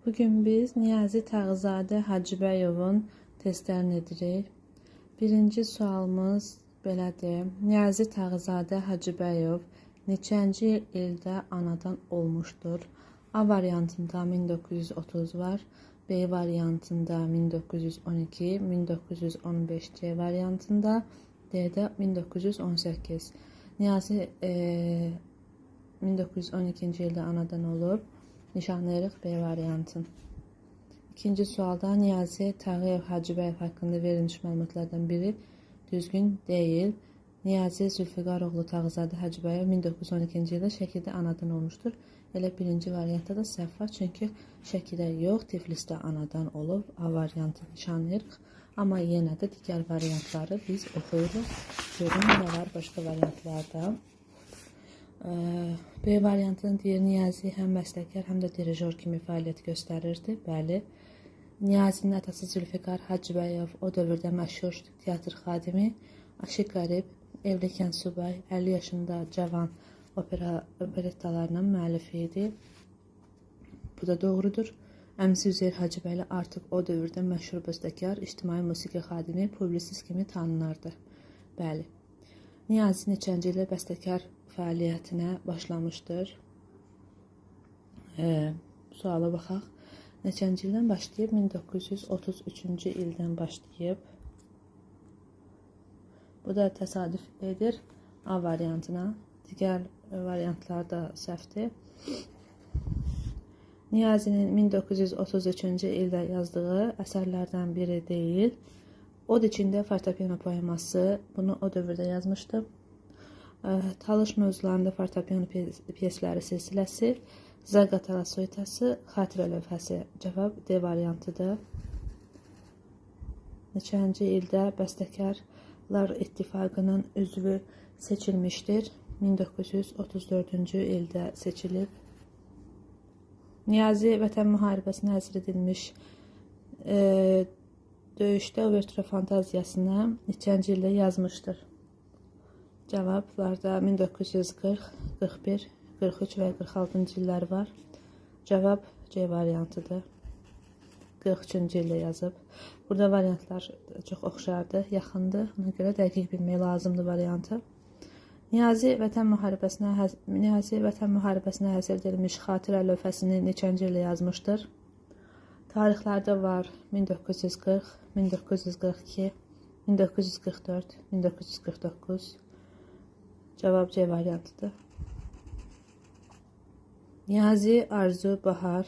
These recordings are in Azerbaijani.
Bugün biz Niyazi Tağızadə Hacıbəyovun testlərini edirik. Birinci sualımız belədir. Niyazi Tağızadə Hacıbəyov neçənci ildə anadan olmuşdur? A variantında 1930 var. B variantında 1912, 1915, C variantında, D'də 1918. Niyazi 1912-ci ildə anadan olub. Nişanlayırıq B variantını. İkinci sualda Niyazi Tağıyev Hacıbəyov haqqında verilmiş məlumatlardan biri düzgün deyil. Niyazi Zülfiqaroğlu Tağızadə Hacıbəyov 1912-ci ildə Şəkidə anadan olmuşdur. Elə birinci variantda da səhv var, çünki Şəkidə yox, Tiflisdə anadan olub. A variantını nişanlayırıq. Amma yenə də digər variantları biz oxuyuruq. Görün nə var başqa variantlarda. B variantını deyir, Niyazi həm məsləkər, həm də dirijor kimi fəaliyyət göstərirdi. Bəli. Niyazinin atası Zülfiqar Hacıbəyov o dövrdə məşhur teatr xadimi, Aşıq Qərib, Evlikən Subay, 50 yaşında cavan operettalarının müəllifi idi. Bu da doğrudur. Əmisi Üzeyir Hacıbəyli artıq o dövrdə məşhur bəstəkar, ictimai musiqi xadimi, publisist kimi tanınırdı. Bəli. Niyazi neçənci ildə bəstəkar fəaliyyətinə başlamışdır? Suala baxaq. Neçənci ildən başlayıb? 1933-cü ildən başlayıb. Bu da təsadüf edir A variantına. Digər variantlar da səhvdir. Niyazinin 1933-cü ildə yazdığı əsərlərdən biri deyil. Od içində fortepiano poeması, bunu o dövrdə yazmışdı. Talış mövzularında fortepiano pyesləri silsiləsi, Zaqatala suitası, xatirə lövhəsi. Cavab D variantıdır. Neçənci ildə Bəstəkarlar İttifaqının üzvü seçilmişdir? 1934-cü ildə seçilib. Niyazi Vətən müharibəsinə həsr edilmiş döyüşdə Uvertüra fantaziyasını neçənci ildə yazmışdır? Cavablarda 1940, 41, 43 və 46-cı illər var. Cavab C variantıdır. 43-cü ildə yazıb. Burada variantlar çox oxşardır, yaxındır. Ona görə dəqiq bilmək lazımdır variantı. Niyazi Vətən müharibəsinə həsr edilmiş xatirə lövhəsini neçənci ildə yazmışdır? Tarixlərdə var 1940, 1942, 1944, 1949. Cavab C variantıdır. Niyazi Arzu, Bahar,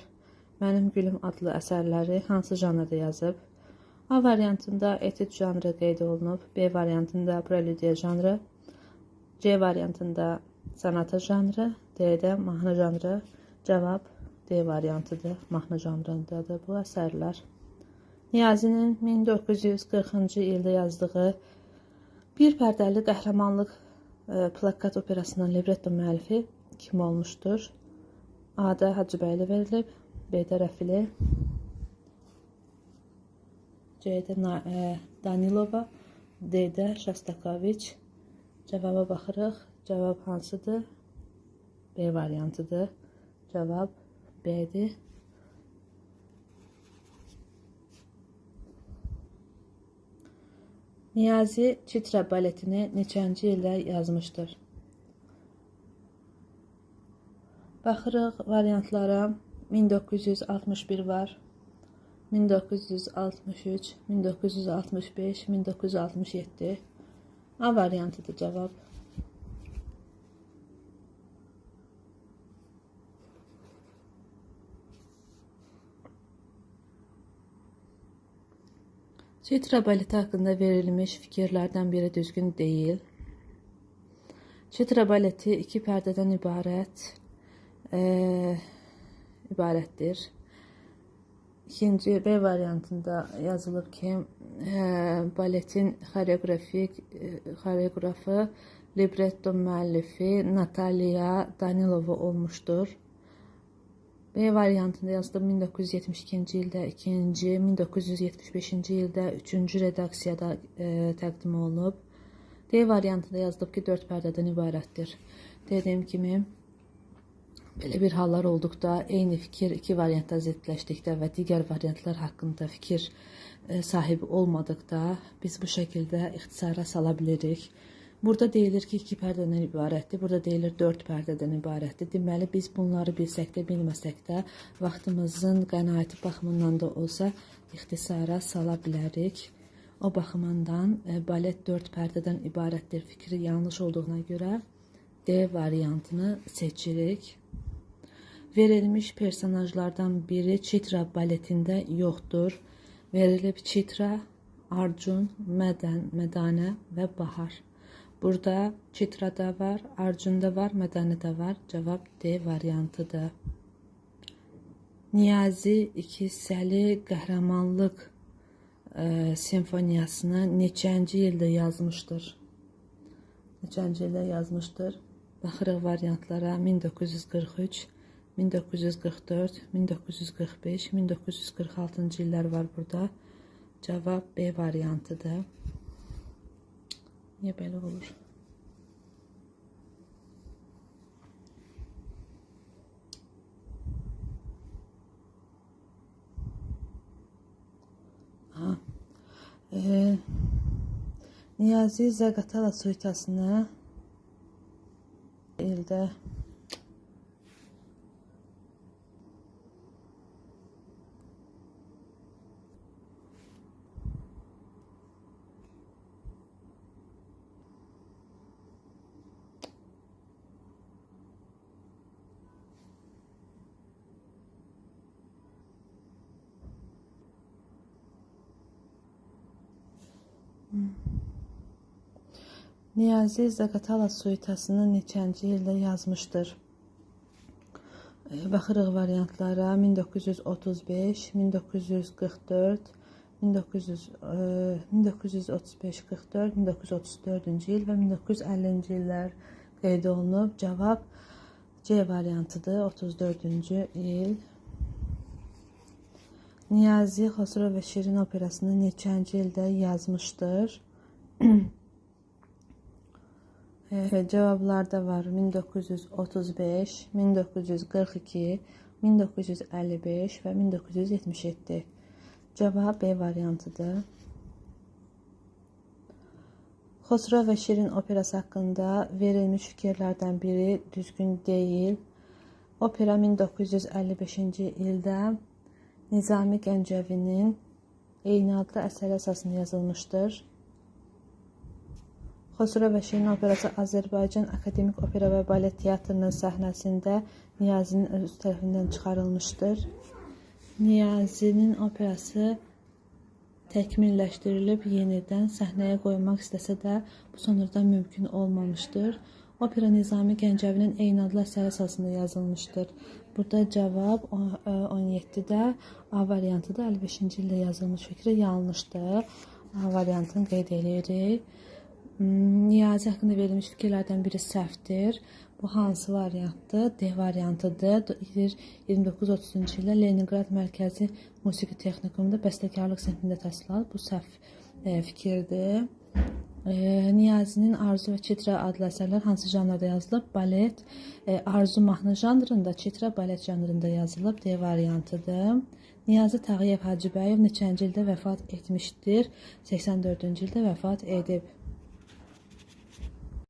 Mənim Gülüm adlı əsərləri hansı janrda yazıb? A variantında etüd janrı qeyd olunub, B variantında prelüdiya janrı, C variantında sanata janrı, D'də mahnı janrı. Cavab D variantıdır. Mahnı janrındadır bu əsərlər. Niyazinin 1940-cı ildə yazdığı bir pərdəli qəhrəmanlıq plakat operasının libretto müəllifi kim olmuşdur? A-da Hacıbəyli verilib, B-də Rəfili, C-də Danilova, D-də Şostakoviç. Cavaba baxırıq. Cavab hansıdır? B variantıdır. Cavab B-dir. Niyazi Çitra baletini neçənci ildə yazmışdır? Baxırıq variantlara. 1961 var, 1963, 1965, 1967. A variantıdır cavab. Çitra baleti haqqında verilmiş fikirlərdən biri düzgün deyil. Çitra baleti iki pərdədən ibarətdir. İkinci B variantında yazılıb ki, baletin xoreografı, libretto müəllifi Natalya Danilova olmuşdur. B variantında yazılıb 1972-ci ildə ikinci, 1975-ci ildə üçüncü redaksiyada təqdim olunub. D variantında yazılıb ki, 4 pərdədən ibarətdir. Dediyim kimi, Belə bir hallar olduqda, eyni fikir iki variantda ziddiləşdikdə və digər variantlar haqqında fikir sahibi olmadıqda biz bu şəkildə ixtisara sala bilirik. Burada deyilir ki, 2 pərdədən ibarətdir, burada deyilir 4 pərdədən ibarətdir. Deməli, biz bunları bilsək də, bilməsək də, vaxtımızın qənaəti baxımından da olsa ixtisara sala bilərik. O baxımından balet 4 pərdədən ibarətdir fikri yanlış olduğuna görə D variantını seçirik. Verilmiş personajlardan biri Chitra baletində yoxdur. Verilib Chitra, Arjun, Mədanə və Bahar. Burada Chitra'da var, Arjun'da var, Mədanədə var. Cavab D variantıdır. Niyazi iki hissəli qəhrəmanlıq simfoniyasını neçənci ildə yazmışdır? Neçənci ildə yazmışdır? Baxırıq variantlara. 1943, 1944, 1945, 1946-cı illər var burada. Cavab B variantıdır. Niyə belə olur? Niyazi Zaqatala suitasını ildə Niyazi Zaqatala suitasını neçənci ildə yazmışdır? Baxırıq variantlara. 1935, 1944, 1935-44, 1934-cü il və 1950-ci illər qeyd olunub. Cavab C variantıdır, 34-cü il. Niyazi Xosrov və Şirin operasını neçənci ildə yazmışdır? Cevaplarda var 1935, 1942, 1955 ve 1977. Cevap B variantıdır. Xosrov ve Şirin operası hakkında verilmiş fikirlerden biri düzgün değil. Opera 1955-ci ildə Nizami Gəncəvinin eyni adlı əsər əsasında yazılmışdır. Xosrov və Şirin operası Azərbaycan Akademik Opera və Balet Teatrının səhnəsində Niyazinin öz tərəfindən çıxarılmışdır. Niyazinin operası təkmilləşdirilib yenidən səhnəyə qoymaq istəsə də bu sonradan mümkün olmamışdır. Opera Nizami Gəncəvinin eyni adlı əsər əsasında yazılmışdır. Burada cavab 17-də A variantıdır. 55-ci ildə yazılmış fikri yanlışdır. A variantını qeyd edirik. Niyazi haqqında verilmiş fikirlərdən biri səhvdir. Bu hansı variantdır? D variantıdır. 29-30-cu ildə Leningrad Mərkəzi Musiqi Texnikumunda bəstəkarlıq sinfində təhsil alıb. Bu səhv fikirdir. Niyazinin Arzu və Chitra adlı əsərlər hansı janrda yazılıb? Balet, Arzu mahnı janrında, Chitra balet janrında yazılıb. D variantıdır. Niyazi Tağıyev Hacıbəyov neçənci ildə vəfat etmişdir? 84-cü ildə vəfat edib.